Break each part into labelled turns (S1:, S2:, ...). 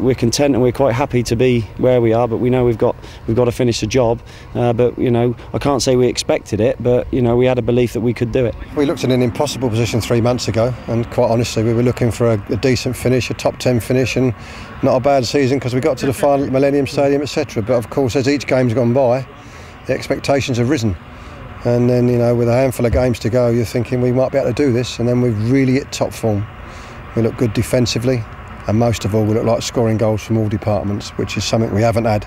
S1: we're content and we're quite happy to be where we are, but we know we've got to finish the job. But you know, I can't say we expected it, but you know, we had a belief that we could do it.
S2: We looked at an impossible position 3 months ago, and quite honestly, we were looking for a decent finish, a top 10 finish, and not a bad season because we got to the final at Millennium Stadium, etc. But of course, as each game's gone by, the expectations have risen. And then, you know, with a handful of games to go, you're thinking we might be able to do this, and then we've really hit top form. We look good defensively, and most of all, we look like scoring goals from all departments, which is something we haven't had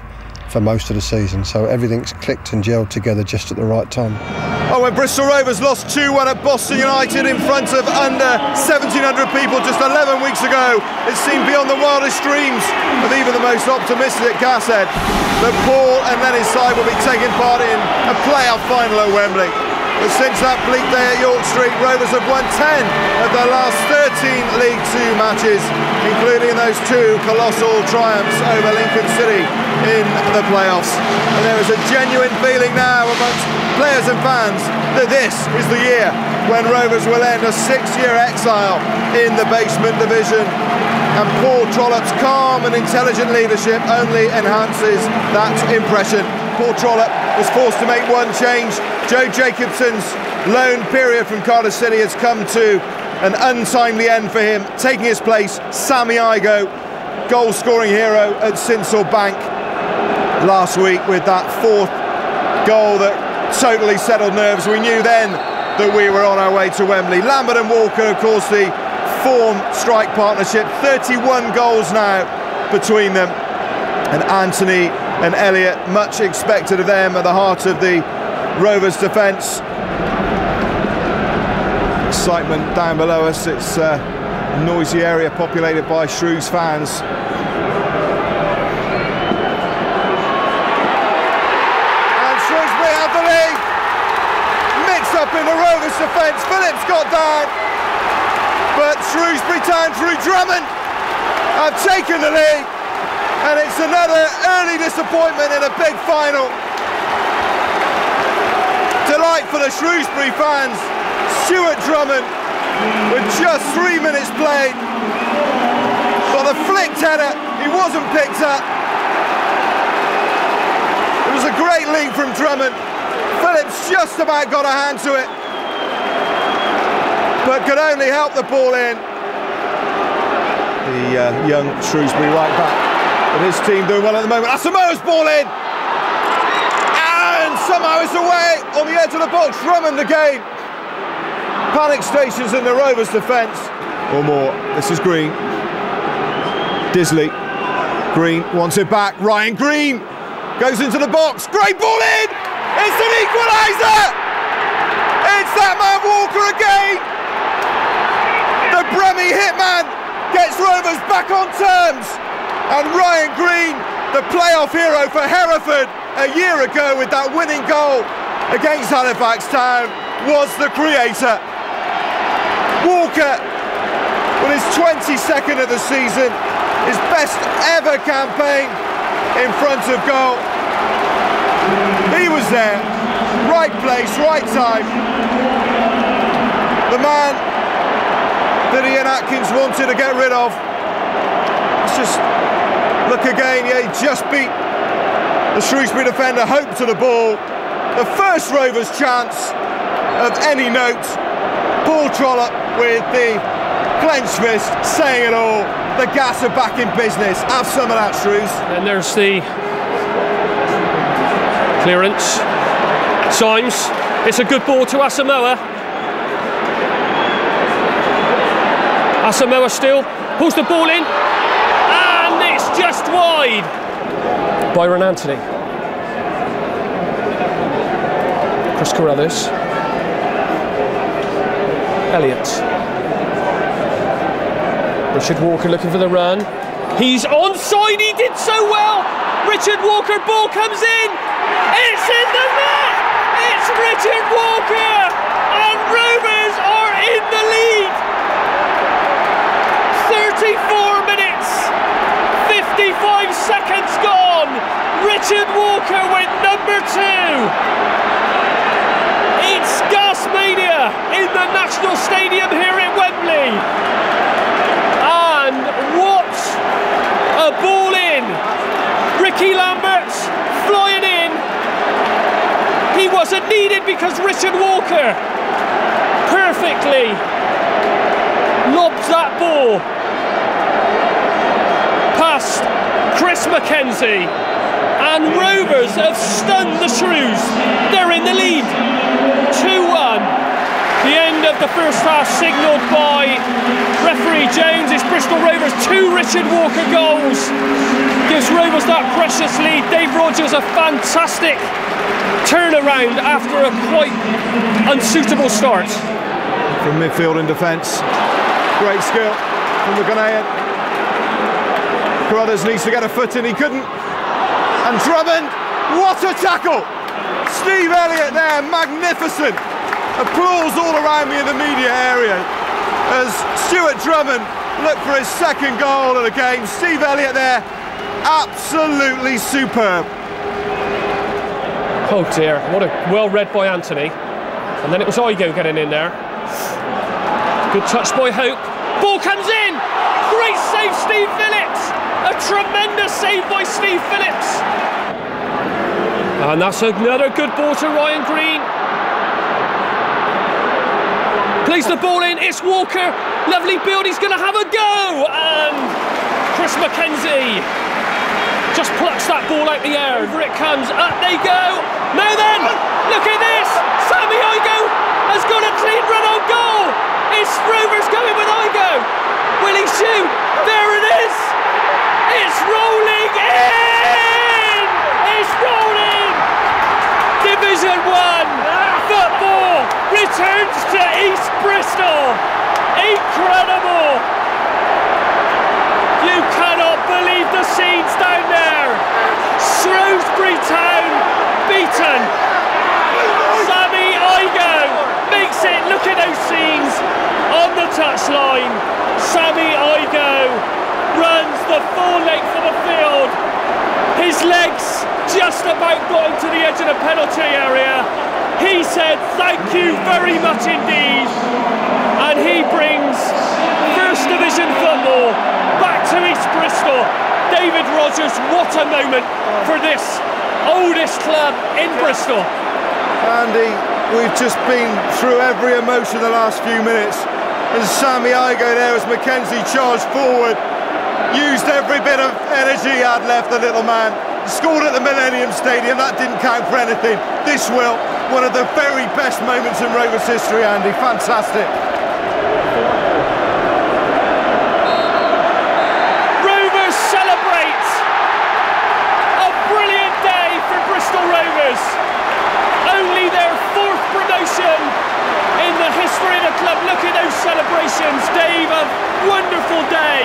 S2: for most of the season. So everything's clicked and gelled together just at the right time.
S3: Oh, when Bristol Rovers lost 2-1 at Boston United in front of under 1,700 people just 11 weeks ago, it seemed beyond the wildest dreams of even the most optimistic Gashead that Paul and Lenny's side will be taking part in a playoff final at Wembley. But since that bleak day at York Street, Rovers have won 10 of their last 13 League Two matches, including those 2 colossal triumphs over Lincoln City in the playoffs. And there is a genuine feeling now amongst players and fans that this is the year when Rovers will end a 6-year exile in the basement division. And Paul Trollope's calm and intelligent leadership only enhances that impression. Paul Trollope was forced to make one change. Joe Jacobson's loan period from Cardiff City has come to an untimely end for him. Taking his place, Sammy Igoe, goal-scoring hero at Sincil Bank last week with that 4th goal that totally settled nerves. We knew then that we were on our way to Wembley. Lambert and Walker, of course, the form strike partnership, 31 goals now between them. And Anthony and Elliott, much expected of them, at the heart of the Rovers defence. Excitement down below us. It's a noisy area populated by Shrews fans. And Shrewsbury have the lead. Mixed up in the Rovers defence. Phillips got down, but Shrewsbury Town through Drummond have taken the lead. And it's another early disappointment in a big final. Delight for the Shrewsbury fans. Stuart Drummond, with just 3 minutes played, got the flicked header, he wasn't picked up. It was a great lead from Drummond. Phillips just about got a hand to it, but could only help the ball in. The young Shrewsbury right back, with his team doing well at the moment. Asamoah's ball in, and somehow it's away on the edge of the box. Drummond again. Panic stations in the Rovers defence. Or more. This is Green. Disley. Green wants it back. Ryan Green goes into the box. Great ball in! It's an equaliser! It's that man Walker again! The Bremy hitman gets Rovers back on terms. And Ryan Green, the playoff hero for Hereford a year ago with that winning goal against Halifax Town, was the creator. Walker, with his 22nd of the season, his best ever campaign in front of goal. He was there, right place, right time. The man that Ian Atkins wanted to get rid of. Let's just look again. Yeah, he just beat the Shrewsbury defender, Hope, to the ball. The first Rovers chance of any note. Paul Trollope with the clenched fist, saying it all. The Gas are back in business. Have some of that, Shrews.
S4: And there's the clearance. Symes. It's a good ball to Asamoah. Asamoah still pulls the ball in, and it's just wide. Byron Anthony. Chris Carruthers. Elliott. Richard Walker looking for the run. He's onside, he did so well. Richard Walker, ball comes in. It's in the net. It's Richard Walker. And Rovers are in the lead. 34 minutes. 55 seconds gone. Richard Walker with number 2. It's Gasmania in the National Stadium here at Wembley. And what a ball! wasn't needed because Richard Walker perfectly lobs that ball past Chris Mackenzie, and Rovers have stunned the Shrews. They're in the lead, 2-1. The end of the first half signalled by referee Jones. It's Bristol Rovers 2 Richard Walker goals. Gives Rovers that precious lead. Dave Rogers a fantastic turnaround after a quite unsuitable start.
S3: From midfield and defence, great skill from the Ghanaian. Carruthers needs to get a foot in, he couldn't. And Drummond, what a tackle! Steve Elliott there, magnificent. Applause all around me in the media area as Stuart Drummond looked for his second goal of the game. Steve Elliott there, absolutely superb.
S4: Oh dear, what a well read by Anthony. And then it was Igo getting in there. Good touch by Hope. Ball comes in! Great save, Steve Phillips! A tremendous save by Steve Phillips. And that's another good ball to Ryan Green. Plays the ball in, it's Walker. Lovely build, he's going to have a go. And Chris Mackenzie just plucks that ball out the air. Over it comes, up they go. Now then, look at this. Sammy Igo has got a clean run on goal. It's Rovers going with Igo. Will he shoot? There it is. It's rolling in. It's rolling. Division 1 football returns to East Bristol. Incredible. You cannot believe the scenes down there. Shrewsbury Town beaten. Sammy Igo makes it. Look at those scenes on the touchline. Sammy Igo runs the full length of the field. His legs just about got into the edge of the penalty area. He said thank you very much indeed, and he brings First Division football back to East Bristol. David Rogers, what a moment for this oldest club in Bristol.
S3: Andy, we've just been through every emotion the last few minutes. And Sammy Igo there as Mackenzie charged forward, used every bit of energy he had left, the little man. Scored at the Millennium Stadium, that didn't count for anything. This will, one of the very best moments in Rovers history, Andy, fantastic.
S4: Rovers celebrate a brilliant day for Bristol Rovers. Only their 4th promotion in the history of the club. Look at those celebrations, Dave, a wonderful day